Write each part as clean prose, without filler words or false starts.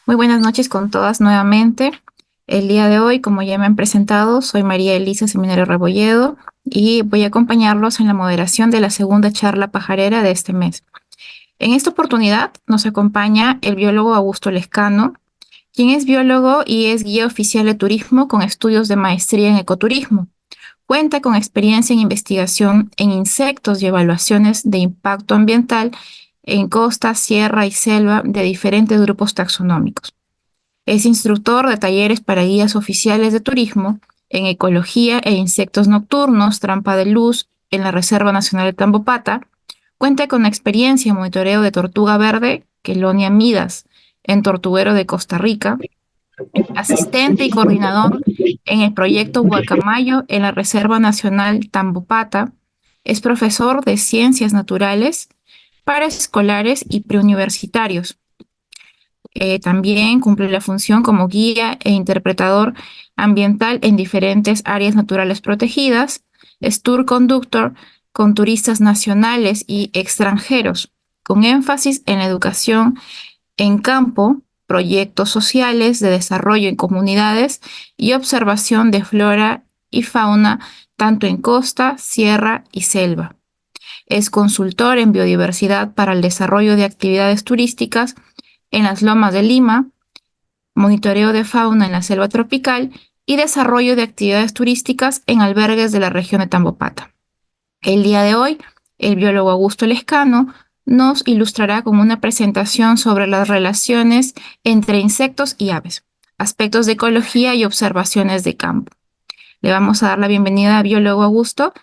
Muy buenas noches con todas nuevamente. El día de hoy, como ya me han presentado, soy María Elisa Seminario Rebolledo y voy a acompañarlos en la moderación de la segunda charla pajarera de este mes. En esta oportunidad nos acompaña el biólogo Augusto Lescano, quien es biólogo y es guía oficial de turismo con estudios de maestría en ecoturismo. Cuenta con experiencia en investigación en insectos y evaluaciones de impacto ambiental en costa, sierra y selva de diferentes grupos taxonómicos. Es instructor de talleres para guías oficiales de turismo en ecología e insectos nocturnos, trampa de luz en la Reserva Nacional de Tambopata. Cuenta con experiencia en monitoreo de tortuga verde, Quelonia midas, en Tortuguero de Costa Rica. Asistente y coordinador en el proyecto Guacamayo en la Reserva Nacional Tambopata. Es profesor de ciencias naturales para escolares y preuniversitarios. También cumple la función como guía e interpretador ambiental en diferentes áreas naturales protegidas. Es tour conductor con turistas nacionales y extranjeros, con énfasis en la educación en campo, proyectos sociales de desarrollo en comunidades y observación de flora y fauna, tanto en costa, sierra y selva. Es consultor en biodiversidad para el desarrollo de actividades turísticas en las lomas de Lima, monitoreo de fauna en la selva tropical y desarrollo de actividades turísticas en albergues de la región de Tambopata. El día de hoy, el biólogo Augusto Lescano nos ilustrará con una presentación sobre las relaciones entre insectos y aves, aspectos de ecología y observaciones de campo. Le vamos a dar la bienvenida a biólogo Augusto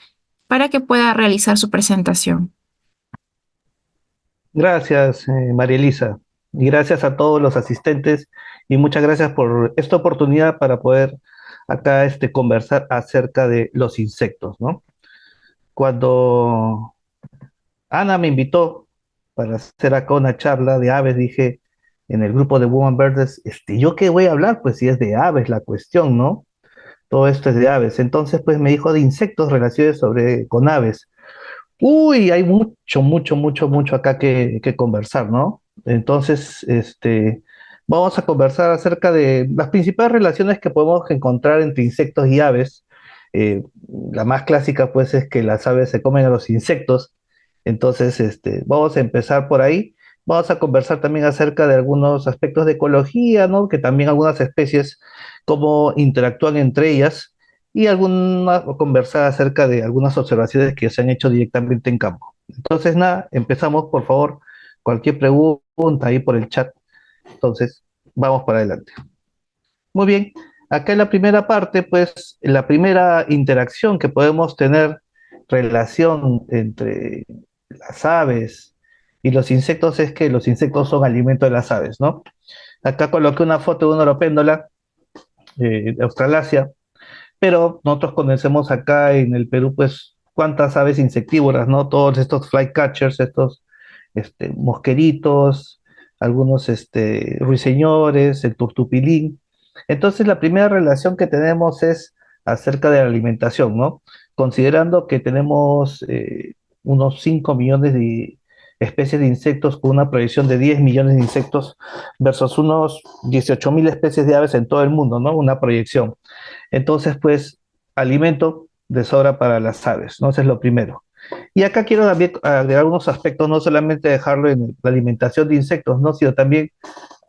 para que pueda realizar su presentación. Gracias, María Elisa, y gracias a todos los asistentes y muchas gracias por esta oportunidad para poder acá conversar acerca de los insectos, ¿no? Cuando Ana me invitó para hacer acá una charla de aves, dije en el grupo de Woman Birds, ¿yo qué voy a hablar? Pues si es de aves la cuestión, ¿no? Todo esto es de aves. Entonces, pues me dijo de insectos relaciones con aves. Uy, hay mucho acá que conversar, ¿no? Entonces, vamos a conversar acerca de las principales relaciones que podemos encontrar entre insectos y aves. Eh, la más clásica, pues, es que las aves se comen a los insectos. Entonces, vamos a empezar por ahí. Vamos a conversar también acerca de algunos aspectos de ecología, ¿no? Que también algunas especies, cómo interactúan entre ellas y conversar acerca de algunas observaciones que se han hecho directamente en campo. Entonces, nada, empezamos, por favor, cualquier pregunta ahí por el chat. Entonces, vamos para adelante. Muy bien, acá en la primera parte, pues, la primera interacción que podemos tener, relación entre las aves y los insectos, es que los insectos son alimento de las aves, ¿no? Acá coloqué una foto de una oropéndola de Australasia, pero nosotros conocemos acá en el Perú, pues, cuántas aves insectívoras, ¿no? Todos estos flycatchers, estos mosqueritos, algunos ruiseñores, el turtupilín. Entonces, la primera relación que tenemos es acerca de la alimentación, ¿no? Considerando que tenemos unos 5 millones de especies de insectos con una proyección de 10 millones de insectos versus unos 18.000 especies de aves en todo el mundo, ¿no? Una proyección. Entonces, pues, alimento de sobra para las aves, ¿no? Eso es lo primero. Y acá quiero también agregar unos aspectos, no solamente dejarlo en la alimentación de insectos, ¿no? Sino también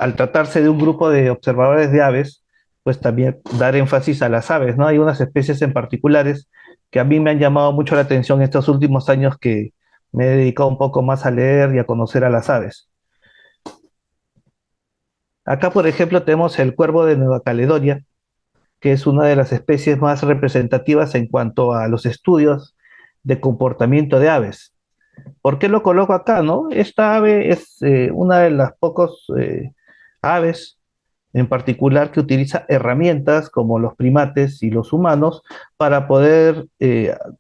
al tratarse de un grupo de observadores de aves, pues también dar énfasis a las aves, ¿no? Hay unas especies en particulares que a mí me han llamado mucho la atención estos últimos años que me he dedicado un poco más a leer y a conocer a las aves. Acá, por ejemplo, tenemos el cuervo de Nueva Caledonia, que es una de las especies más representativas en cuanto a los estudios de comportamiento de aves. ¿Por qué lo coloco acá, no? Esta ave es una de las pocos aves en particular que utiliza herramientas como los primates y los humanos para poder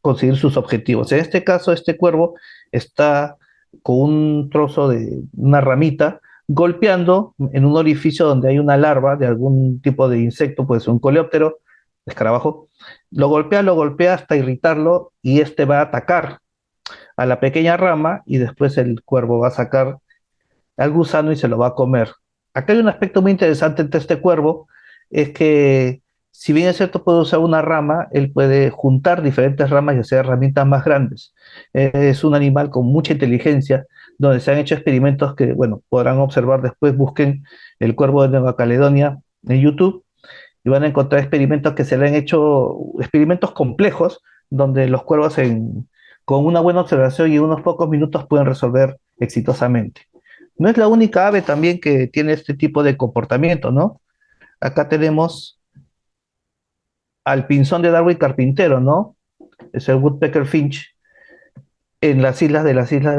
conseguir sus objetivos. En este caso, este cuervo está con un trozo de una ramita golpeando en un orificio donde hay una larva de algún tipo de insecto, puede ser un coleóptero, escarabajo. Lo golpea hasta irritarlo y este va a atacar a la pequeña rama y después el cuervo va a sacar al gusano y se lo va a comer. Acá hay un aspecto muy interesante entre este cuervo, es que si bien es cierto puede usar una rama, él puede juntar diferentes ramas y hacer herramientas más grandes. Es un animal con mucha inteligencia, donde se han hecho experimentos que, bueno, podrán observar después, busquen el cuervo de Nueva Caledonia en YouTube y van a encontrar experimentos que se le han hecho, experimentos complejos, donde los cuervos con una buena observación y unos pocos minutos pueden resolver exitosamente. No es la única ave también que tiene este tipo de comportamiento, ¿no? Acá tenemos al pinzón de Darwin carpintero, ¿no? Es el Woodpecker Finch en las islas de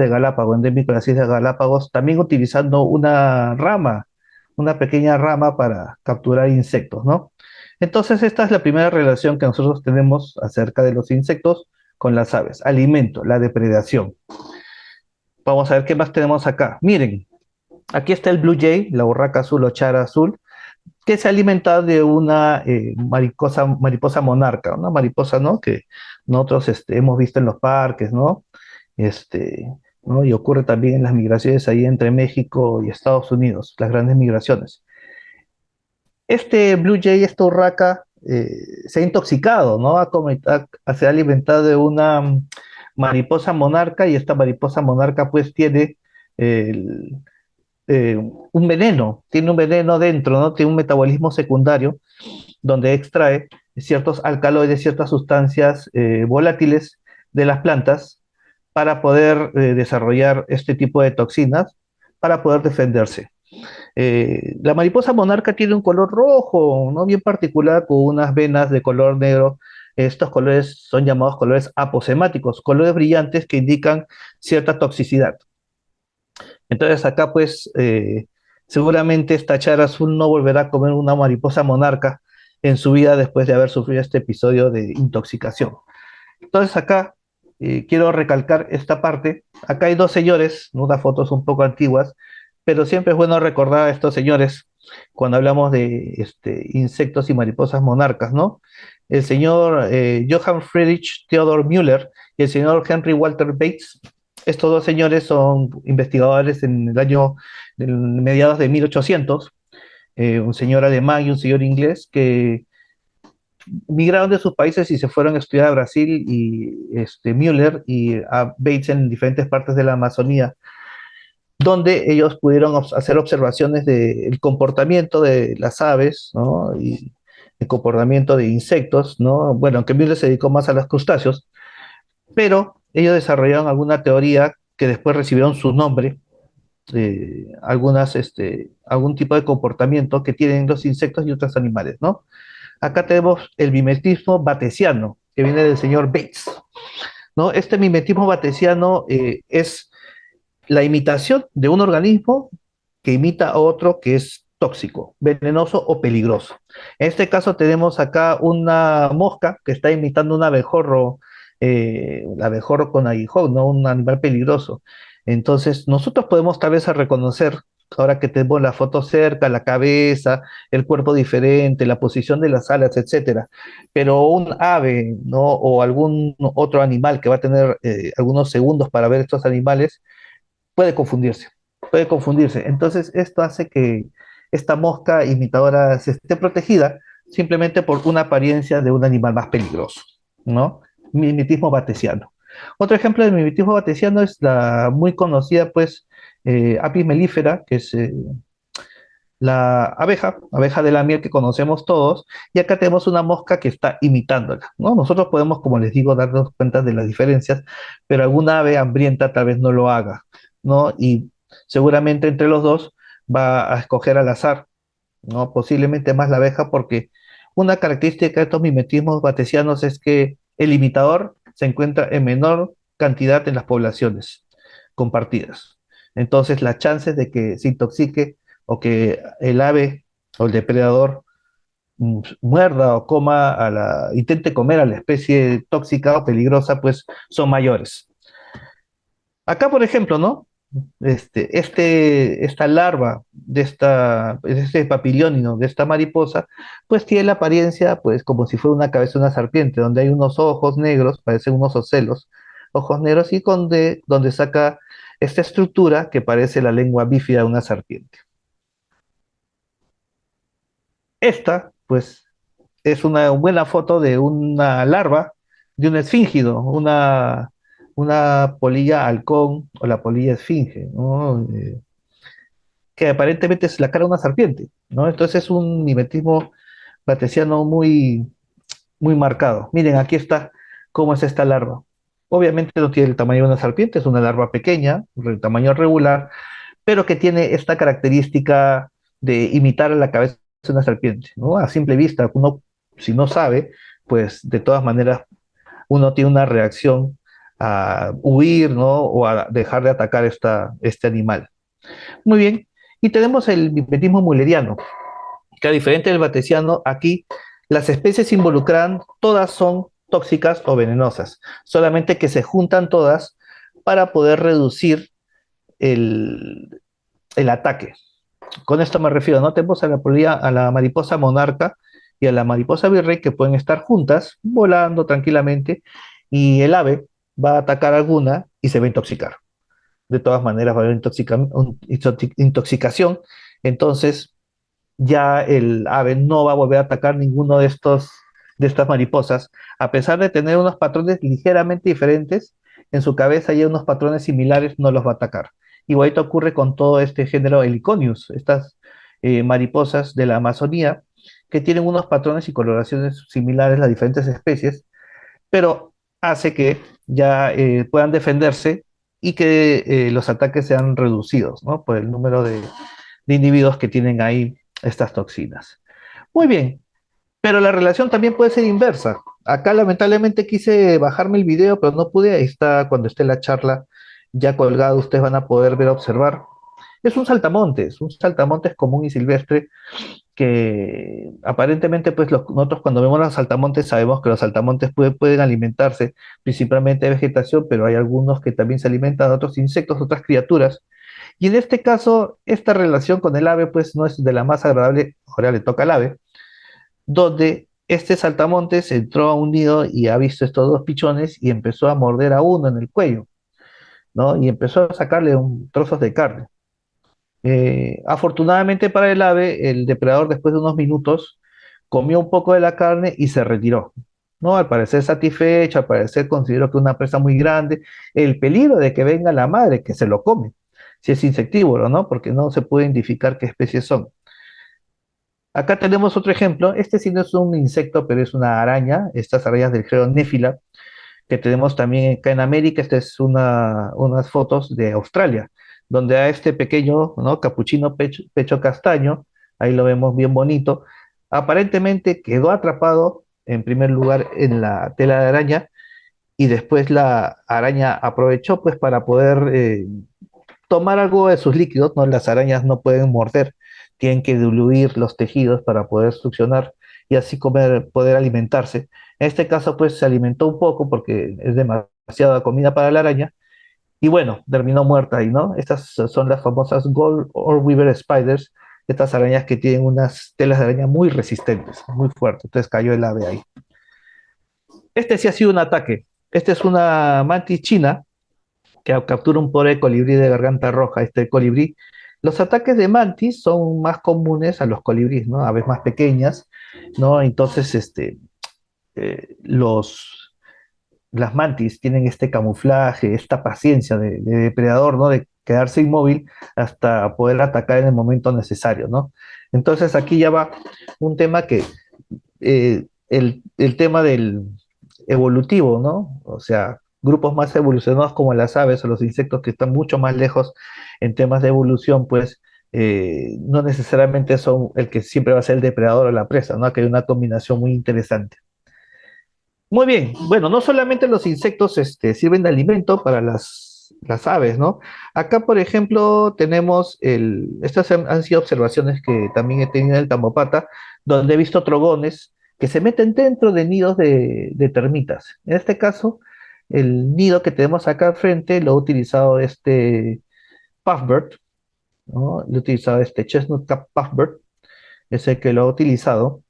Galápagos, endémico de las islas de Galápagos, también utilizando una rama, una pequeña rama para capturar insectos, ¿no? Entonces, esta es la primera relación que nosotros tenemos acerca de los insectos con las aves. Alimento, la depredación. Vamos a ver qué más tenemos acá. Miren, aquí está el blue jay, la urraca azul o chara azul, que se alimenta de una mariposa monarca, una mariposa, ¿no? Que nosotros hemos visto en los parques, ¿no? Este, ¿no? Y ocurre también en las migraciones ahí entre México y Estados Unidos, las grandes migraciones. Este Blue Jay, esta urraca, se ha intoxicado, ¿no? Se ha alimentado de una mariposa monarca y esta mariposa monarca pues tiene el, un veneno, tiene un veneno dentro, ¿no? Tiene un metabolismo secundario donde extrae ciertos alcaloides, ciertas sustancias volátiles de las plantas para poder desarrollar este tipo de toxinas para poder defenderse. La mariposa monarca tiene un color rojo, ¿no? Bien particular, con unas venas de color negro. Estos colores son llamados colores aposemáticos, colores brillantes que indican cierta toxicidad. Entonces acá pues seguramente esta chara azul no volverá a comer una mariposa monarca en su vida después de haber sufrido este episodio de intoxicación. Entonces acá quiero recalcar esta parte. Acá hay dos señores, unas fotos un poco antiguas, pero siempre es bueno recordar a estos señores cuando hablamos de insectos y mariposas monarcas, ¿no? El señor Johann Friedrich Theodor Müller y el señor Henry Walter Bates. Estos dos señores son investigadores en el año mediados de 1800, un señor alemán y un señor inglés que migraron de sus países y se fueron a estudiar a Brasil y Müller y a Bates en diferentes partes de la Amazonía, donde ellos pudieron hacer observaciones del comportamiento de las aves, ¿no? Y el comportamiento de insectos, ¿no? Bueno, aunque Müller se dedicó más a los crustáceos, pero ellos desarrollaron alguna teoría que después recibieron su nombre, algún tipo de comportamiento que tienen los insectos y otros animales, ¿no? Acá tenemos el mimetismo batesiano, que viene del señor Bates, ¿no? Este mimetismo batesiano es la imitación de un organismo que imita a otro que es tóxico, venenoso o peligroso. En este caso tenemos acá una mosca que está imitando un abejorro con aguijón, ¿no? Un animal peligroso. Entonces, nosotros podemos tal vez reconocer, ahora que tenemos la foto cerca, la cabeza, el cuerpo diferente, la posición de las alas, etcétera. Pero un ave, ¿no? O algún otro animal que va a tener algunos segundos para ver estos animales, puede confundirse, puede confundirse. Entonces, esto hace que esta mosca imitadora se esté protegida simplemente por una apariencia de un animal más peligroso, ¿no? Mimetismo batesiano. Otro ejemplo de mimetismo batesiano es la muy conocida, pues, Apis mellifera, que es la abeja de la miel que conocemos todos, y acá tenemos una mosca que está imitándola, ¿no? Nosotros podemos, como les digo, darnos cuenta de las diferencias, pero alguna ave hambrienta tal vez no lo haga, ¿no? Y seguramente entre los dos va a escoger al azar, ¿no? Posiblemente más la abeja, porque una característica de estos mimetismos batesianos es que el imitador se encuentra en menor cantidad en las poblaciones compartidas. Entonces, las chances de que se intoxique o que el ave o el depredador muerda o intente comer a la especie tóxica o peligrosa, pues son mayores. Acá, por ejemplo, ¿no? Esta larva de este papiliónino, de esta mariposa, pues tiene la apariencia, pues, como si fuera una cabeza de una serpiente, donde hay unos ojos negros, parecen unos ocelos, ojos negros, y donde saca esta estructura que parece la lengua bífida de una serpiente. Esta, pues, es una buena foto de una larva de un esfíngido, una polilla halcón o la polilla esfinge, ¿no? Que aparentemente es la cara de una serpiente, ¿no? Entonces es un mimetismo batesiano muy marcado. Miren, aquí está cómo es esta larva. Obviamente no tiene el tamaño de una serpiente, es una larva pequeña, de tamaño regular, pero que tiene esta característica de imitar a la cabeza de una serpiente, ¿no? A simple vista, uno, si no sabe, pues de todas maneras uno tiene una reacción a huir, ¿no? O a dejar de atacar este animal. Muy bien. Y tenemos el mimetismo mulleriano, que a diferente del batesiano, aquí las especies involucradas todas son tóxicas o venenosas, solamente que se juntan todas para poder reducir el, el ataque. Con esto me refiero, ¿no? Tenemos a la mariposa monarca y a la mariposa virrey que pueden estar juntas, volando tranquilamente, y el ave va a atacar alguna y se va a intoxicar. De todas maneras va a haber intoxicación, entonces ya el ave no va a volver a atacar ninguno de estas mariposas, a pesar de tener unos patrones ligeramente diferentes, en su cabeza hay unos patrones similares, no los va a atacar. Igualito ocurre con todo este género Heliconius, estas mariposas de la Amazonía, que tienen unos patrones y coloraciones similares las diferentes especies, pero hace que ya puedan defenderse y que los ataques sean reducidos, ¿no? Por el número de individuos que tienen ahí estas toxinas. Muy bien, pero la relación también puede ser inversa. Acá lamentablemente quise bajarme el video, pero no pude. Ahí está, cuando esté la charla ya colgada, ustedes van a poder ver, observar. Es un saltamontes común y silvestre que aparentemente, pues nosotros cuando vemos los saltamontes sabemos que los saltamontes pueden alimentarse principalmente de vegetación, pero hay algunos que también se alimentan de otros insectos, otras criaturas. Y en este caso, esta relación con el ave, pues no es de la más agradable, ahora le toca al ave, donde este saltamontes entró a un nido y ha visto estos dos pichones y empezó a morder a uno en el cuello, ¿no? Y empezó a sacarle trozos de carne. Afortunadamente para el ave, el depredador después de unos minutos comió un poco de la carne y se retiró. ¿No? Al parecer satisfecho, al parecer consideró que es una presa muy grande, el peligro de que venga la madre que se lo come, si es insectívoro, ¿no? Porque no se puede identificar qué especies son. Acá tenemos otro ejemplo, este sí no es un insecto, pero es una araña, estas arañas del género Néfila, que tenemos también acá en América. Esta es unas fotos de Australia, donde a este pequeño, ¿no? Capuchino pecho castaño, ahí lo vemos bien bonito, aparentemente quedó atrapado en primer lugar en la tela de araña y después la araña aprovechó pues para poder tomar algo de sus líquidos, ¿no? Las arañas no pueden morder, tienen que diluir los tejidos para poder succionar y así poder alimentarse. En este caso, pues se alimentó un poco porque es demasiada comida para la araña y bueno, terminó muerta ahí, ¿no? Estas son las famosas Gold or Weaver Spiders, estas arañas que tienen unas telas de araña muy resistentes, muy fuertes. Entonces cayó el ave ahí. Este sí ha sido un ataque. Esta es una mantis china que captura un pobre colibrí de garganta roja. Este colibrí, los ataques de mantis son más comunes a los colibríes, ¿no? Aves más pequeñas, ¿no? Entonces, los, las mantis tienen este camuflaje, esta paciencia de depredador, ¿no? De quedarse inmóvil hasta poder atacar en el momento necesario, ¿no? Entonces aquí ya va un tema que, el tema del evolutivo, ¿no? O sea, grupos más evolucionados como las aves o los insectos que están mucho más lejos en temas de evolución, pues no necesariamente son el que siempre va a ser el depredador o la presa, ¿no? Que hay una combinación muy interesante. Muy bien, bueno, no solamente los insectos sirven de alimento para las aves, ¿no? Acá, por ejemplo, tenemos estas han sido observaciones que también he tenido en el Tambopata, donde he visto trogones que se meten dentro de nidos de termitas. En este caso, el nido que tenemos acá al frente lo ha utilizado este Puffbird, ¿no? Lo ha utilizado este Chestnut Cap Puffbird, es el que lo ha utilizado.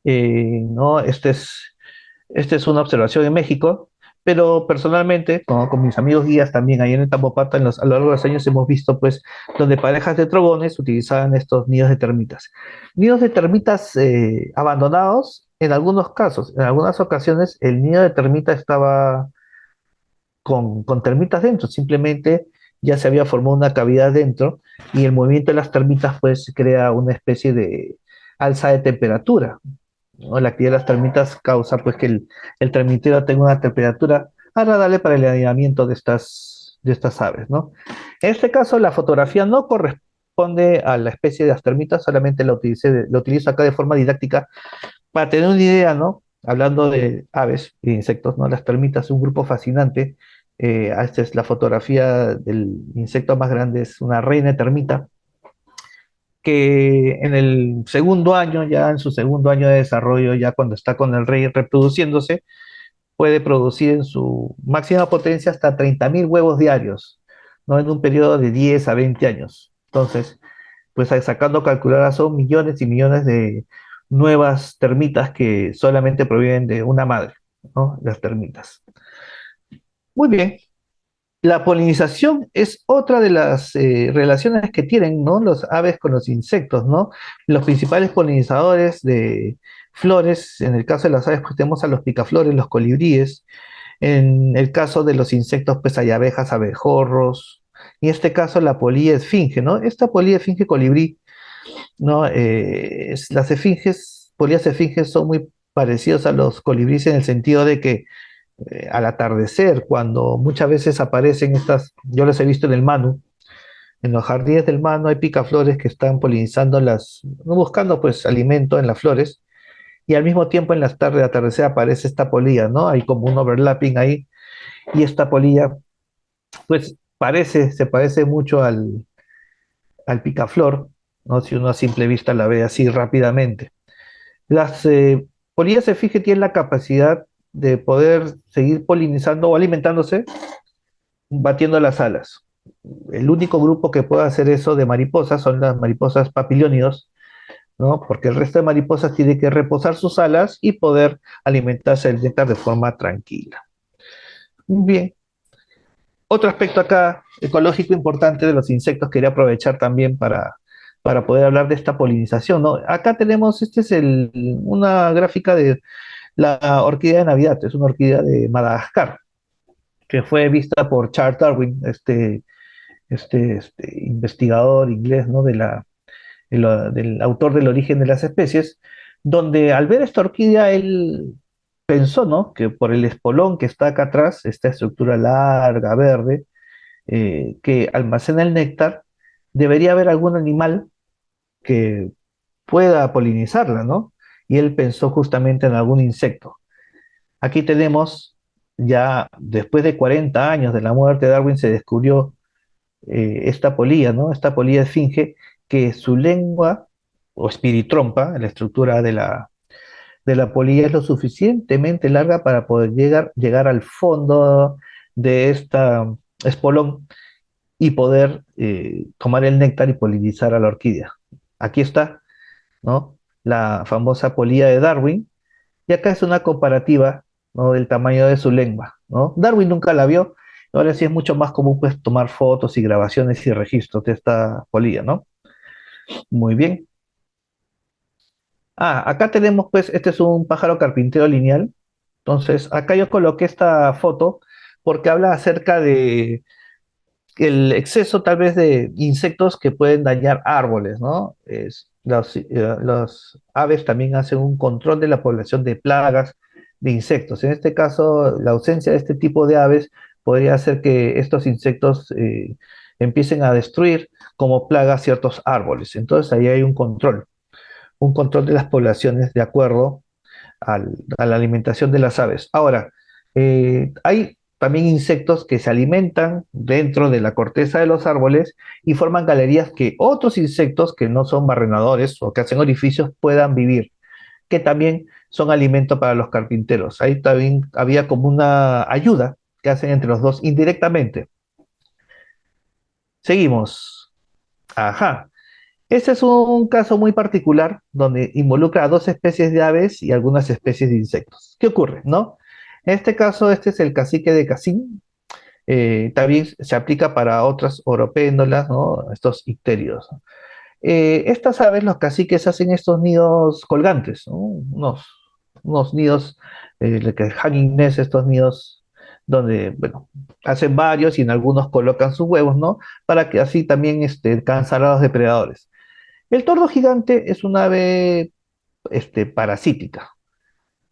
¿No? Esta es una observación en México, pero personalmente, con mis amigos guías también ahí en el Tambopata, a lo largo de los años hemos visto pues donde parejas de trogones utilizaban estos nidos de termitas. Nidos de termitas abandonados en algunos casos, en algunas ocasiones el nido de termita estaba con termitas dentro, simplemente ya se había formado una cavidad dentro y el movimiento de las termitas pues crea una especie de alza de temperatura, ¿no? La actividad de las termitas causa pues que el termitero tenga una temperatura agradable para el anidamiento de estas aves, ¿no? En este caso, la fotografía no corresponde a la especie de las termitas, solamente la utilizo acá de forma didáctica para tener una idea, ¿no? Hablando de aves e insectos, ¿no? Las termitas, un grupo fascinante. Esta es la fotografía del insecto más grande, es una reina termita que en el segundo año, ya en su segundo año de desarrollo, ya cuando está con el rey reproduciéndose, puede producir en su máxima potencia hasta 30.000 huevos diarios, ¿no? En un periodo de 10 a 20 años. Entonces, pues sacando calculadas son millones y millones de nuevas termitas que solamente provienen de una madre, ¿no? Las termitas. Muy bien, la polinización es otra de las relaciones que tienen, ¿no? Los aves con los insectos, ¿no? Los principales polinizadores de flores, en el caso de las aves, pues tenemos a los picaflores, los colibríes. En el caso de los insectos, pues hay abejas, abejorros. Y en este caso, la polilla esfinge, ¿no? Esta polilla esfinge colibrí, ¿no? Las esfinges, polillas esfinges son muy parecidos a los colibríes en el sentido de que al atardecer, cuando muchas veces aparecen estas, yo las he visto en el Manu, en los jardines del Manu hay picaflores que están polinizando buscando pues alimento en las flores, y al mismo tiempo en las tardes de atardecer aparece esta polilla, ¿no? Hay como un overlapping ahí, y esta polilla pues se parece mucho al picaflor, ¿no? Si uno a simple vista la ve así rápidamente. Las polillas efigie tienen la capacidad de poder seguir polinizando o alimentándose batiendo las alas. El único grupo que puede hacer eso de mariposas son las mariposas papiliónidos, ¿no? Porque el resto de mariposas tiene que reposar sus alas y poder alimentarse del néctar de forma tranquila. Bien. Otro aspecto acá ecológico importante de los insectos, quería aprovechar también para poder hablar de esta polinización, ¿no? Acá tenemos, una gráfica de la orquídea de Navidad, es una orquídea de Madagascar, que fue vista por Charles Darwin, investigador inglés, ¿no? Del autor del origen de las especies, donde al ver esta orquídea él pensó, ¿no? Que por el espolón que está acá atrás, esta estructura larga, verde, que almacena el néctar, debería haber algún animal que pueda polinizarla, ¿no? Y él pensó justamente en algún insecto. Aquí tenemos, ya después de 40 años de la muerte de Darwin, se descubrió esta polilla, ¿no? Esta polilla esfinge que su lengua o espiritrompa, la estructura de la polilla es lo suficientemente larga para poder llegar al fondo de esta espolón y poder tomar el néctar y polinizar a la orquídea. Aquí está, ¿no? La famosa polilla de Darwin, y acá es una comparativa, ¿no? Del tamaño de su lengua, ¿no? Darwin nunca la vio, ahora sí es mucho más común pues tomar fotos y grabaciones y registros de esta polilla, ¿no? Muy bien. Acá tenemos pues, este es un pájaro carpintero lineal, entonces acá yo coloqué esta foto porque habla acerca de el exceso tal vez de insectos que pueden dañar árboles, ¿no? Los aves también hacen un control de la población de plagas de insectos. En este caso, la ausencia de este tipo de aves podría hacer que estos insectos empiecen a destruir como plagas ciertos árboles. Entonces ahí hay un control de las poblaciones de acuerdo a la alimentación de las aves. Ahora, hay también insectos que se alimentan dentro de la corteza de los árboles y forman galerías que otros insectos que no son barrenadores o que hacen orificios puedan vivir, que también son alimento para los carpinteros. Ahí también había como una ayuda que hacen entre los dos indirectamente. Seguimos. Ajá. Este es un caso muy particular donde involucra a dos especies de aves y algunas especies de insectos. ¿Qué ocurre, no? En este caso, este es el cacique de Casín. También se aplica para otras oropéndolas, ¿no? Estos ictéridos. Estas aves, los caciques hacen estos nidos colgantes, ¿no? Unos nidos, que hanging nest, estos nidos donde, bueno, hacen varios y en algunos colocan sus huevos, ¿no? Para que así también cansar a los depredadores. El tordo gigante es un ave parasítica.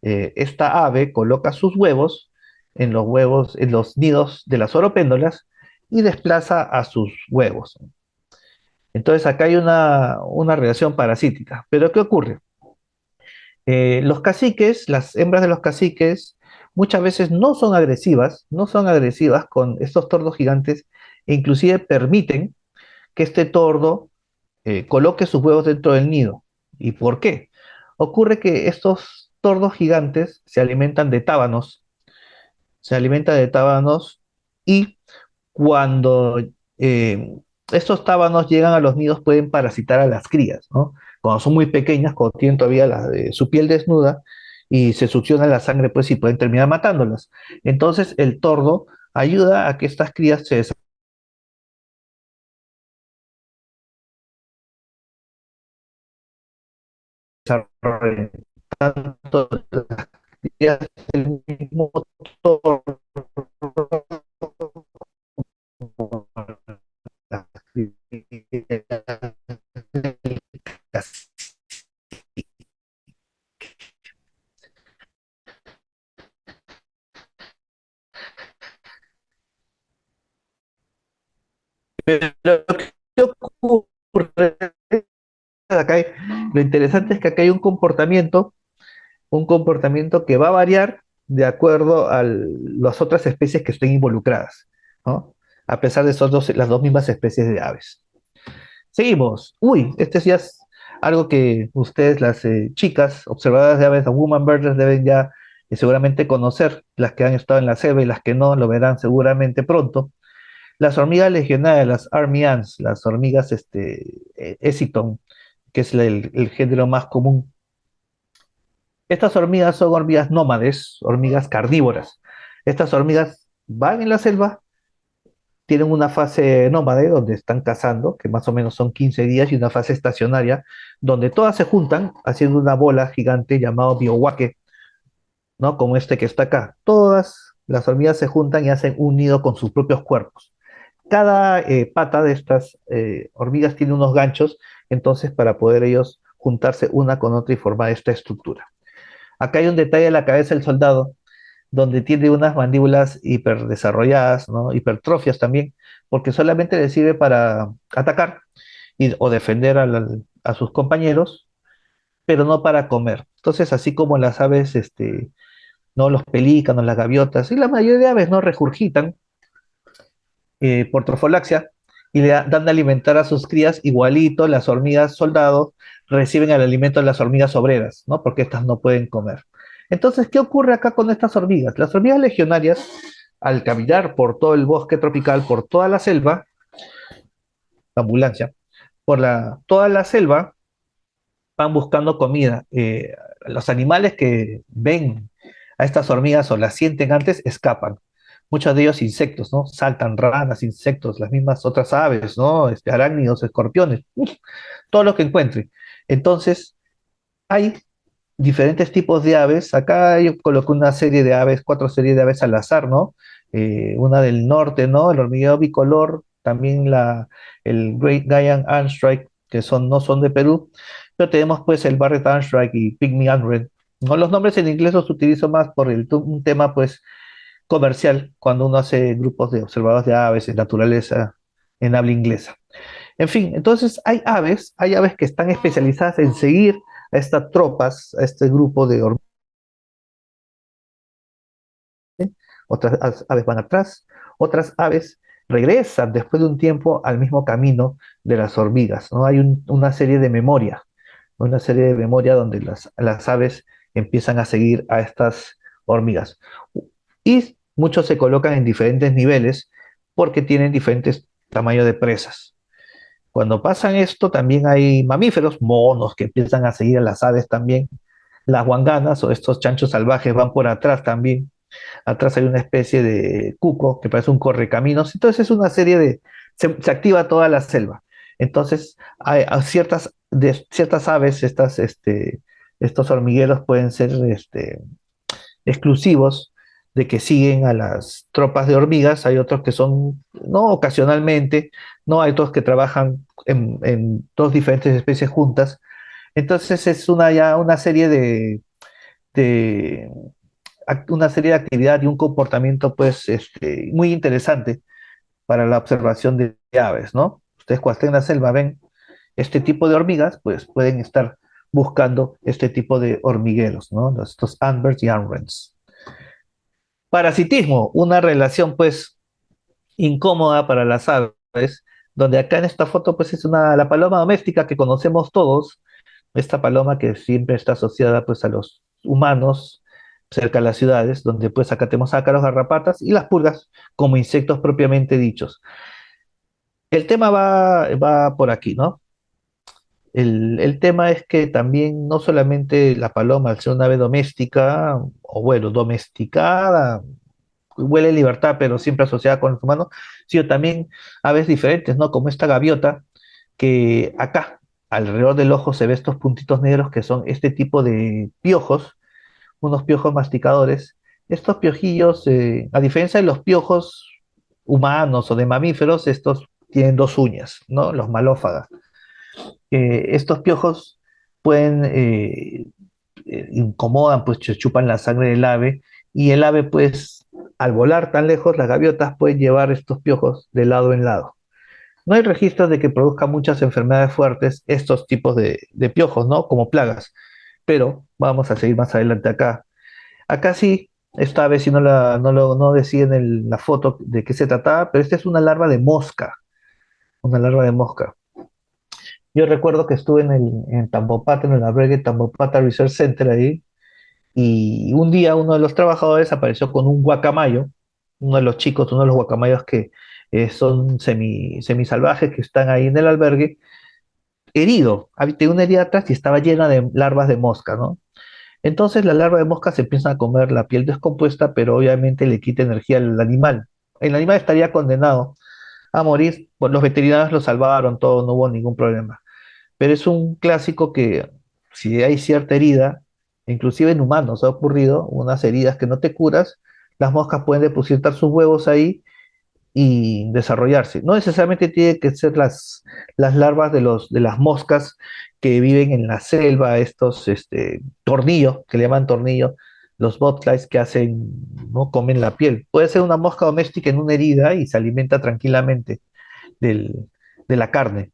Esta ave coloca sus huevos, en los nidos de las oropéndolas y desplaza a sus huevos. Entonces acá hay una relación parasítica. Pero ¿qué ocurre? Los caciques, las hembras de los caciques, muchas veces no son agresivas con estos tordos gigantes e inclusive permiten que este tordo coloque sus huevos dentro del nido. ¿Y por qué? Ocurre que estos tordos gigantes se alimentan de tábanos y cuando estos tábanos llegan a los nidos pueden parasitar a las crías, ¿no? Cuando son muy pequeñas, cuando tienen todavía su piel desnuda y se succiona la sangre, pues sí pueden terminar matándolas. Entonces el tordo ayuda a que estas crías se desarrollen tanto las crías del mismo tordo como las crías pero ¿qué ocurre? Acá lo interesante es que acá hay un comportamiento que va a variar de acuerdo a las otras especies que estén involucradas, ¿no? A pesar de las dos mismas especies de aves. Seguimos. Uy, este sí es algo que ustedes, las chicas observadoras de aves, las woman birders, deben ya seguramente conocer, las que han estado en la selva y las que no, lo verán seguramente pronto. Las hormigas legionarias, las army ants, las hormigas Eciton, que es el género más común. Estas hormigas son hormigas nómades, hormigas carnívoras. Estas hormigas van en la selva, tienen una fase nómade donde están cazando, que más o menos son 15 días, y una fase estacionaria, donde todas se juntan haciendo una bola gigante llamado biowaque, ¿no? Como este que está acá. Todas las hormigas se juntan y hacen un nido con sus propios cuerpos. Cada pata de estas hormigas tiene unos ganchos, entonces para poder ellos juntarse una con otra y formar esta estructura. Acá hay un detalle de la cabeza del soldado, donde tiene unas mandíbulas hiperdesarrolladas, ¿no? Hipertrofias también, porque solamente le sirve para atacar o defender a sus compañeros, pero no para comer. Entonces, así como las aves, no los pelícanos, las gaviotas y la mayoría de aves no regurgitan por trofolaxia y dan de alimentar a sus crías igualito, las hormigas soldados reciben el alimento de las hormigas obreras, ¿no? Porque estas no pueden comer. Entonces, ¿qué ocurre acá con estas hormigas? Las hormigas legionarias, al caminar por todo el bosque tropical, por toda la selva, la ambulancia, toda la selva, van buscando comida. Los animales que ven a estas hormigas o las sienten antes escapan. Muchos de ellos insectos, ¿no? Saltan ranas, insectos, las mismas otras aves, ¿no? Arácnidos, escorpiones, uf, todo lo que encuentren. Entonces, hay diferentes tipos de aves. Acá yo coloqué una serie de aves, cuatro series de aves al azar, ¿no? Una del norte, ¿no? El hormiguero bicolor, también el Great Giant Anstrike, que no son de Perú, pero tenemos pues el Barred Anstrike y Pygmy Unred. ¿No? Los nombres en inglés los utilizo más por un tema pues comercial, cuando uno hace grupos de observadores de aves en naturaleza en habla inglesa. En fin, entonces hay aves que están especializadas en seguir a estas tropas, a este grupo de hormigas. Otras aves van atrás, otras aves regresan después de un tiempo al mismo camino de las hormigas, ¿no? Hay una serie de memoria donde las aves empiezan a seguir a estas hormigas. Y muchos se colocan en diferentes niveles porque tienen diferentes tamaños de presas. Cuando pasan esto, también hay mamíferos, monos, que empiezan a seguir a las aves también. Las guanganas o estos chanchos salvajes van por atrás también. Atrás hay una especie de cuco que parece un correcaminos. Entonces es una serie de... Se activa toda la selva. Entonces hay ciertas aves, estos hormigueros pueden ser exclusivos de que siguen a las tropas de hormigas. Hay otros que son, no ocasionalmente, no hay otros que trabajan en dos diferentes especies juntas. Entonces es ya una serie de una serie de actividad y un comportamiento pues muy interesante para la observación de aves, ¿no? Ustedes cuando estén en la selva ven este tipo de hormigas, pues pueden estar buscando este tipo de hormigueros, ¿no? Estos antbirds y antwrens. Parasitismo, una relación pues incómoda para las aves, donde acá en esta foto pues es la paloma doméstica que conocemos todos, esta paloma que siempre está asociada pues a los humanos cerca de las ciudades, donde pues acá tenemos ácaros, garrapatas y las pulgas como insectos propiamente dichos. El tema va por aquí, ¿no? El tema es que también no solamente la paloma, al ser una ave doméstica, o bueno, domesticada, huele en libertad, pero siempre asociada con los humanos, sino también aves diferentes, ¿no? Como esta gaviota, que acá, alrededor del ojo, se ve estos puntitos negros que son este tipo de piojos, unos piojos masticadores. Estos piojillos, a diferencia de los piojos humanos o de mamíferos, estos tienen dos uñas, ¿no? Los malófagas. Estos piojos pueden, incomodan, pues chupan la sangre del ave y el ave, pues, al volar tan lejos, las gaviotas pueden llevar estos piojos de lado en lado. No hay registros de que produzcan muchas enfermedades fuertes estos tipos de piojos, ¿no? Como plagas, pero vamos a seguir más adelante acá. Acá sí, esta vez sí no decía en la foto de qué se trataba, pero esta es una larva de mosca, una larva de mosca. Yo recuerdo que estuve en Tambopata, en el albergue Tambopata Research Center ahí, y un día uno de los trabajadores apareció con un guacamayo, uno de los chicos, uno de los guacamayos que son semisalvajes que están ahí en el albergue, herido. Tenía una herida atrás y estaba llena de larvas de mosca, ¿no? Entonces las larvas de mosca se empiezan a comer la piel descompuesta, pero obviamente le quita energía al animal. El animal estaría condenado a morir. Bueno, los veterinarios lo salvaron, todo, no hubo ningún problema. Pero es un clásico que si hay cierta herida, inclusive en humanos ha ocurrido, unas heridas que no te curas, las moscas pueden depositar sus huevos ahí y desarrollarse. No necesariamente tiene que ser las larvas de las moscas que viven en la selva, estos tornillos, que le llaman tornillos, los botflies que hacen, ¿no? Comen la piel. Puede ser una mosca doméstica en una herida y se alimenta tranquilamente del- de la carne.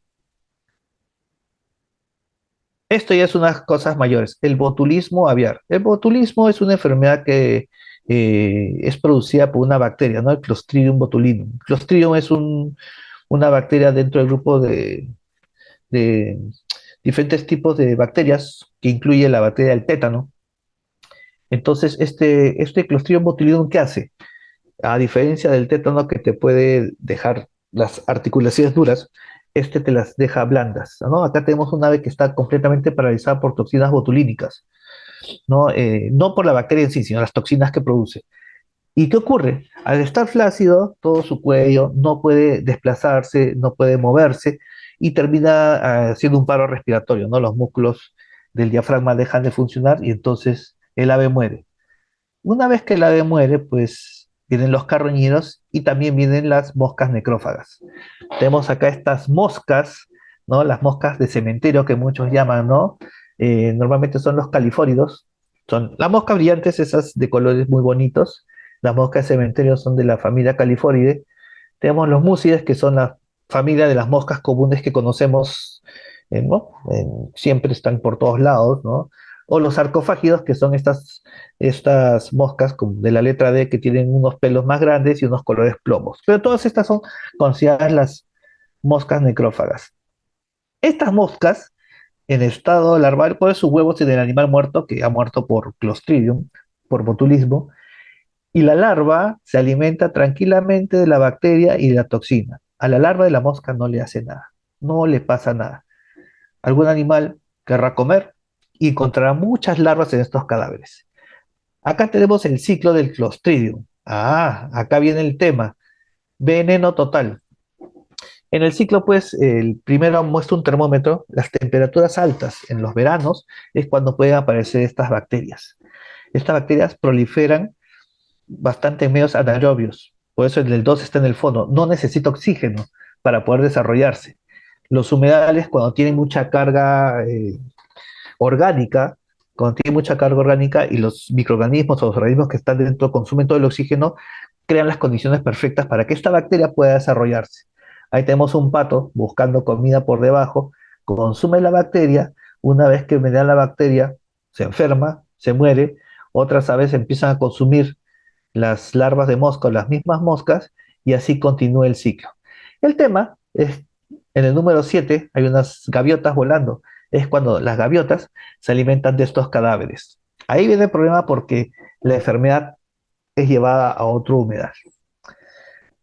Esto ya es unas cosas mayores. El botulismo aviar. El botulismo es una enfermedad que es producida por una bacteria, ¿no? El Clostridium botulinum. Clostridium es una bacteria dentro del grupo de diferentes tipos de bacterias que incluye la bacteria del tétano. Entonces, este Clostridium botulinum, ¿qué hace? A diferencia del tétano que te puede dejar las articulaciones duras, este te las deja blandas, ¿no? Acá tenemos un ave que está completamente paralizada por toxinas botulínicas, ¿no? No por la bacteria en sí, sino las toxinas que produce. ¿Y qué ocurre? Al estar flácido, todo su cuello no puede desplazarse, no puede moverse y termina haciendo un paro respiratorio, ¿no? Los músculos del diafragma dejan de funcionar y entonces el ave muere. Una vez que el ave muere, pues vienen los carroñeros y también vienen las moscas necrófagas. Tenemos acá estas moscas, ¿no? Las moscas de cementerio que muchos llaman, ¿no? Normalmente son los califóridos. Son las moscas brillantes, esas de colores muy bonitos. Las moscas de cementerio son de la familia Califóridae. Tenemos los múcides, que son la familia de las moscas comunes que conocemos, ¿no? Siempre están por todos lados, ¿no? O los sarcofágidos, que son estas moscas de la letra D que tienen unos pelos más grandes y unos colores plomos. Pero todas estas son consideradas las moscas necrófagas. Estas moscas, en estado larval, ponen sus huevos en el animal muerto que ha muerto por Clostridium, por botulismo, y la larva se alimenta tranquilamente de la bacteria y de la toxina. A la larva de la mosca no le hace nada, no le pasa nada. Algún animal querrá comer y encontrará muchas larvas en estos cadáveres. Acá tenemos el ciclo del Clostridium. Acá viene el tema. Veneno total. En el ciclo, pues, el primero muestra un termómetro. Las temperaturas altas en los veranos es cuando pueden aparecer estas bacterias. Estas bacterias proliferan bastante en medios anaerobios. Por eso el del 2 está en el fondo. No necesita oxígeno para poder desarrollarse. Los humedales, cuando tienen mucha carga orgánica, cuando tienen mucha carga orgánica y los microorganismos o los organismos que están dentro consumen todo el oxígeno, crean las condiciones perfectas para que esta bacteria pueda desarrollarse. Ahí tenemos un pato buscando comida por debajo, consume la bacteria, una vez que venía la bacteria, se enferma, se muere, otras aves empiezan a consumir las larvas de mosca o las mismas moscas y así continúa el ciclo. El tema es, en el número 7 hay unas gaviotas volando, es cuando las gaviotas se alimentan de estos cadáveres. Ahí viene el problema porque la enfermedad es llevada a otro humedal.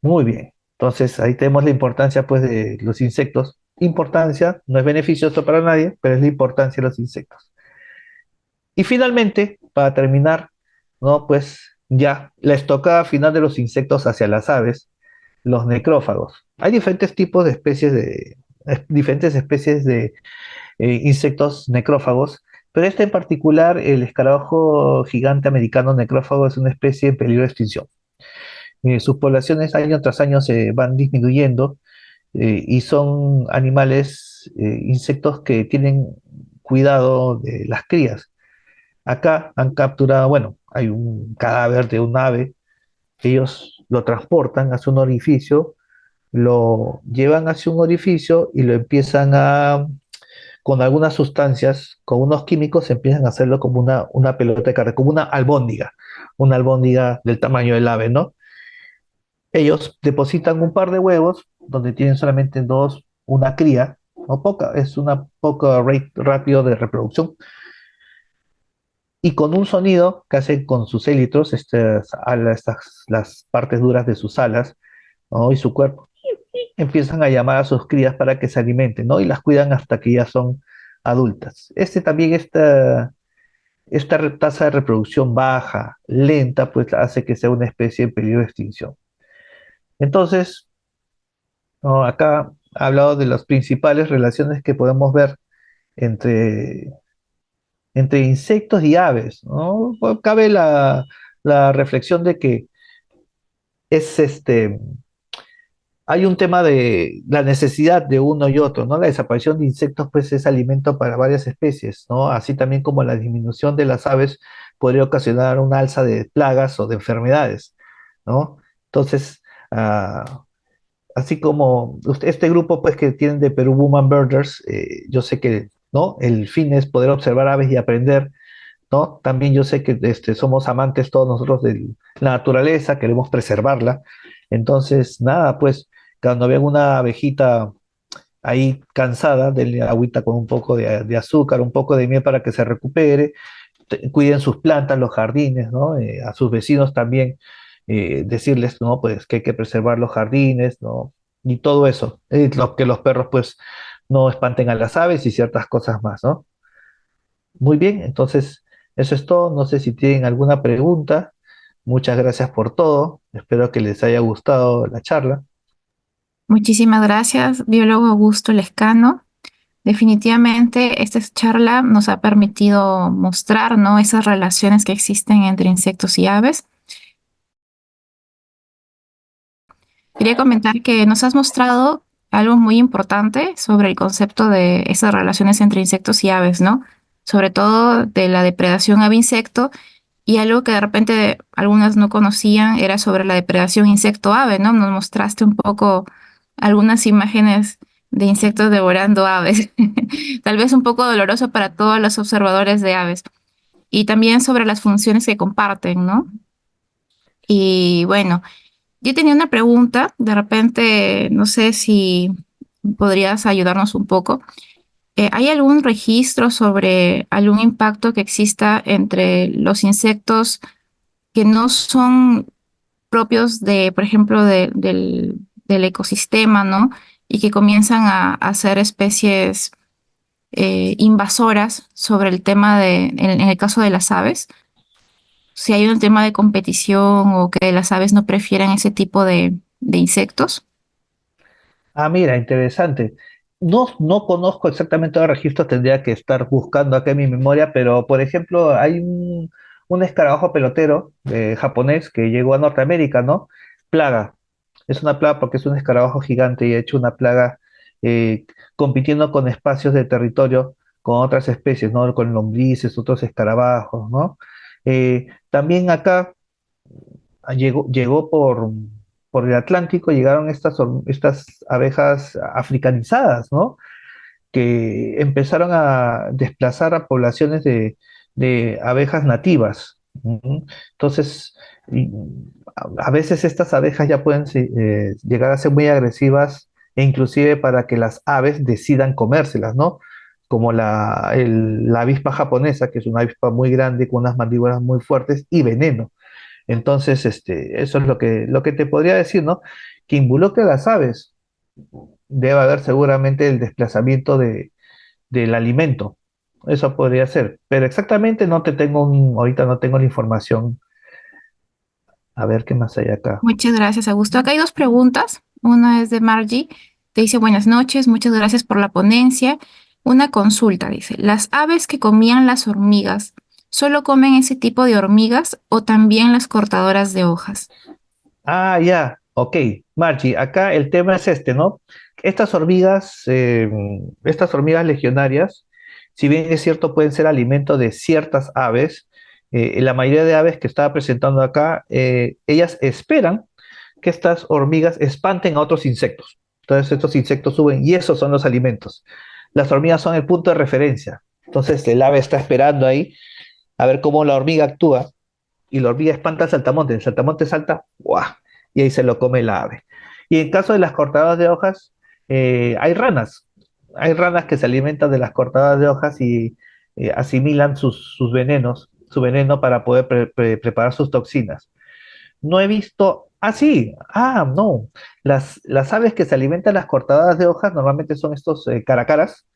Muy bien. Entonces ahí tenemos la importancia pues de los insectos. Importancia, no es beneficioso para nadie, pero es la importancia de los insectos. Y finalmente, para terminar, ¿no? Pues ya la estocada final de los insectos hacia las aves, los necrófagos. Hay diferentes tipos de especies diferentes especies de insectos necrófagos, pero este en particular, el escarabajo gigante americano necrófago, es una especie en peligro de extinción. Sus poblaciones año tras año se van disminuyendo y son animales, insectos que tienen cuidado de las crías. Acá han capturado, bueno, hay un cadáver de un ave, ellos lo transportan hacia un orificio, lo llevan hacia un orificio y lo empiezan a, con algunas sustancias, con unos químicos, empiezan a hacerlo como una pelota de carne, como una albóndiga del tamaño del ave, ¿no? Ellos depositan un par de huevos donde tienen solamente dos, una cría, no poca, es una poca rate rápido de reproducción, y con un sonido que hacen con sus élitros, las partes duras de sus alas, ¿no? Y su cuerpo, empiezan a llamar a sus crías para que se alimenten, ¿no? Y las cuidan hasta que ya son adultas. Esta tasa de reproducción baja, lenta, pues hace que sea una especie en peligro de extinción. Entonces, ¿no? Acá ha hablado de las principales relaciones que podemos ver entre, entre insectos y aves, ¿no? Pues cabe la reflexión de que es hay un tema de la necesidad de uno y otro, ¿no? La desaparición de insectos, pues, es alimento para varias especies, ¿no? Así también como la disminución de las aves podría ocasionar un alza de plagas o de enfermedades, ¿no? Entonces, así como este grupo, pues, que tienen de Perú Woman Birders, yo sé que, ¿no? El fin es poder observar aves y aprender, ¿no? También yo sé que somos amantes todos nosotros de la naturaleza, queremos preservarla. Entonces, nada, pues, cuando vean una abejita ahí cansada, denle agüita con un poco de azúcar, un poco de miel para que se recupere, cuiden sus plantas, los jardines, ¿no? A sus vecinos también decirles, ¿no? Pues que hay que preservar los jardines, ¿no? Y todo eso. Que los perros, pues, no espanten a las aves y ciertas cosas más, ¿no? Muy bien, entonces eso es todo. No sé si tienen alguna pregunta. Muchas gracias por todo. Espero que les haya gustado la charla. Muchísimas gracias, biólogo Augusto Lescano. Definitivamente esta charla nos ha permitido mostrar, ¿no? Esas relaciones que existen entre insectos y aves. Quería comentar que nos has mostrado algo muy importante sobre el concepto de esas relaciones entre insectos y aves, ¿no? Sobre todo de la depredación ave-insecto, y algo que de repente algunas no conocían era sobre la depredación insecto-ave, ¿no? Nos mostraste un poco algunas imágenes de insectos devorando aves, tal vez un poco doloroso para todos los observadores de aves, y también sobre las funciones que comparten, ¿no? Y bueno, yo tenía una pregunta, de repente, no sé si podrías ayudarnos un poco. ¿Hay algún registro sobre algún impacto que exista entre los insectos que no son propios de, por ejemplo, del ecosistema, ¿no? Y que comienzan a ser especies invasoras sobre el tema en el caso de las aves? si hay un tema de competición o que las aves no prefieran ese tipo de insectos. Ah, mira, interesante. No, no conozco exactamente los registros, tendría que estar buscando acá en mi memoria, pero por ejemplo, hay un escarabajo pelotero japonés que llegó a Norteamérica, ¿no? Plaga. Es una plaga porque es un escarabajo gigante y ha hecho una plaga eh, compitiendo con espacios de territorio con otras especies, ¿no? Con lombrices, otros escarabajos, ¿no? También acá llegó por el Atlántico, llegaron estas abejas africanizadas, ¿no? Que empezaron a desplazar a poblaciones de abejas nativas. Ujú. Entonces, y, a veces estas abejas ya pueden llegar a ser muy agresivas e inclusive para que las aves decidan comérselas, ¿no? Como la avispa japonesa, que es una avispa muy grande con unas mandíbulas muy fuertes y veneno. Entonces, eso es lo que te podría decir, ¿no? Que involucre a las aves. Debe haber seguramente el desplazamiento del alimento. Eso podría ser. Pero exactamente no te tengo ahorita no tengo la información. A ver qué más hay acá. Muchas gracias, Augusto. Acá hay dos preguntas. Una es de Margie. Te dice buenas noches, muchas gracias por la ponencia. Una consulta, dice, ¿las aves que comían las hormigas solo comen ese tipo de hormigas o también las cortadoras de hojas? Ah, ya, ok. Margie, acá el tema es este, ¿no? Estas hormigas legionarias, si bien es cierto, pueden ser alimento de ciertas aves, la mayoría de aves que estaba presentando acá, ellas esperan que estas hormigas espanten a otros insectos. Entonces estos insectos suben y esos son los alimentos. Las hormigas son el punto de referencia. Entonces el ave está esperando ahí a ver cómo la hormiga actúa y la hormiga espanta al saltamonte. El saltamonte salta, ¡guau! Y ahí se lo come el ave. Y en caso de las cortadoras de hojas, hay ranas. Hay ranas que se alimentan de las cortadoras de hojas y asimilan sus venenos, su veneno para poder preparar sus toxinas. No he visto. Ah, sí. Ah, no. Las aves que se alimentan las cortadoras de hojas normalmente son estos caracaras.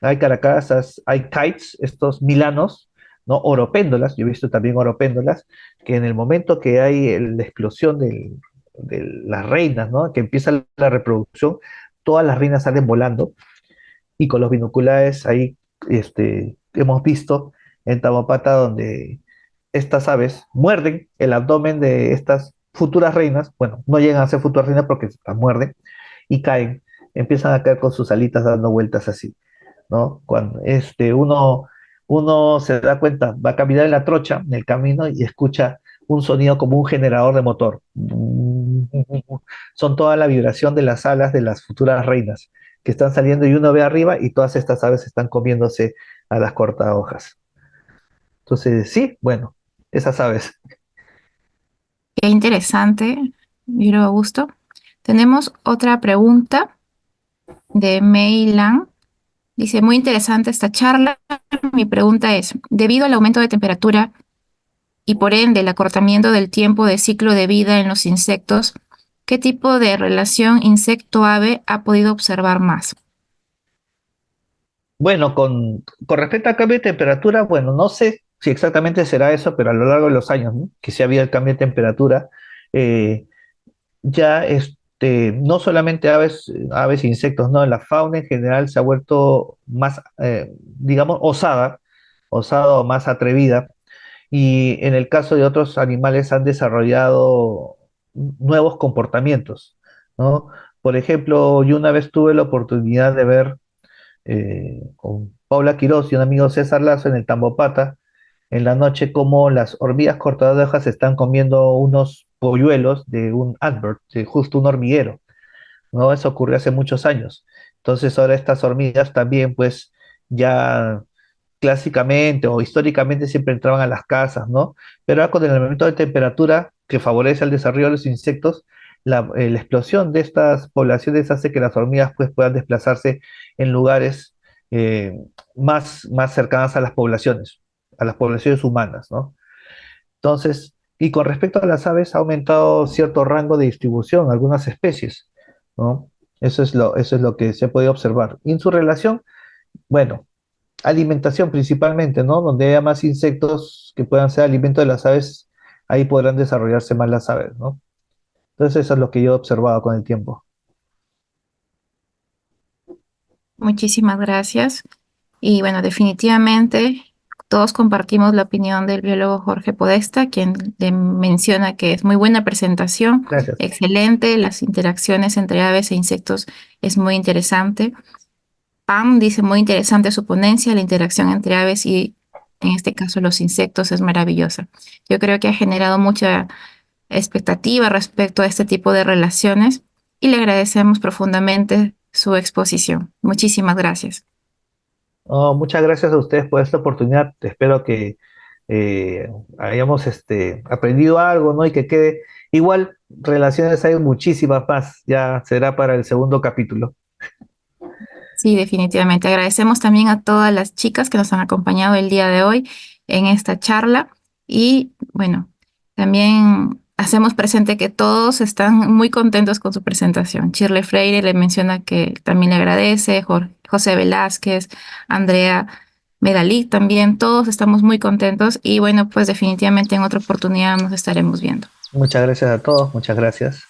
Hay caracaras, hay kites, estos milanos, ¿no? Oropéndolas. Yo he visto también oropéndolas, que en el momento que hay la explosión de las reinas, ¿no? Que empieza la reproducción, todas las reinas salen volando y con los binoculares ahí hemos visto en Tamaulipas donde estas aves muerden el abdomen de estas futuras reinas, bueno, no llegan a ser futuras reinas porque las muerden y caen, empiezan a caer con sus alitas dando vueltas así, ¿no? Cuando uno se da cuenta, va a caminar en la trocha, en el camino, y escucha un sonido como un generador de motor. Son toda la vibración de las alas de las futuras reinas que están saliendo y uno ve arriba y todas estas aves están comiéndose a las cortahojas. Entonces, sí, bueno, esas aves. Qué interesante, miro Augusto. Tenemos otra pregunta de Mei Lan. Dice, muy interesante esta charla. Mi pregunta es, debido al aumento de temperatura y por ende el acortamiento del tiempo de ciclo de vida en los insectos, ¿qué tipo de relación insecto-ave ha podido observar más? Bueno, con respecto al cambio de temperatura, bueno, no sé si exactamente será eso, pero a lo largo de los años, ¿no? Que sí había el cambio de temperatura, eh, ya no solamente aves e insectos, no, la fauna en general se ha vuelto más, digamos, osada o más atrevida, y en el caso de otros animales han desarrollado nuevos comportamientos, ¿no? Por ejemplo, yo una vez tuve la oportunidad de ver con Paula Quiroz y un amigo César Lazo en el Tambopata, en la noche, cómo las hormigas cortadoras de hojas están comiendo unos polluelos de un antbird, de justo un hormiguero, ¿no? Eso ocurrió hace muchos años. Entonces ahora estas hormigas también, pues, ya clásicamente o históricamente siempre entraban a las casas, ¿no? Pero ahora con el aumento de temperatura que favorece el desarrollo de los insectos, la explosión de estas poblaciones hace que las hormigas pues puedan desplazarse en lugares eh, más cercanas a las poblaciones humanas, ¿no? Entonces, y con respecto a las aves, ha aumentado cierto rango de distribución, algunas especies, ¿no? Eso es lo que se puede observar. Y en su relación, bueno. alimentación principalmente, ¿no? Donde haya más insectos que puedan ser alimento de las aves, ahí podrán desarrollarse más las aves, ¿no? Entonces eso es lo que yo he observado con el tiempo. Muchísimas gracias. Y bueno, definitivamente todos compartimos la opinión del biólogo Jorge Podesta, quien le menciona que es muy buena presentación, Gracias. excelente, las interacciones entre aves e insectos es muy interesante. Pam dice muy interesante su ponencia, la interacción entre aves y en este caso los insectos es maravillosa. Yo creo que ha generado mucha expectativa respecto a este tipo de relaciones y le agradecemos profundamente su exposición. Muchísimas gracias. Oh, muchas gracias a ustedes por esta oportunidad. Espero que eh, hayamos aprendido algo, ¿no? Y que quede igual, relaciones hay muchísimas más. Ya será para el segundo capítulo. Sí, definitivamente. Agradecemos también a todas las chicas que nos han acompañado el día de hoy en esta charla y bueno, también hacemos presente que todos están muy contentos con su presentación. Shirley Freire le menciona que también le agradece, José Velázquez, Andrea Medalic también, todos estamos muy contentos y bueno, pues definitivamente en otra oportunidad nos estaremos viendo. Muchas gracias a todos, muchas gracias.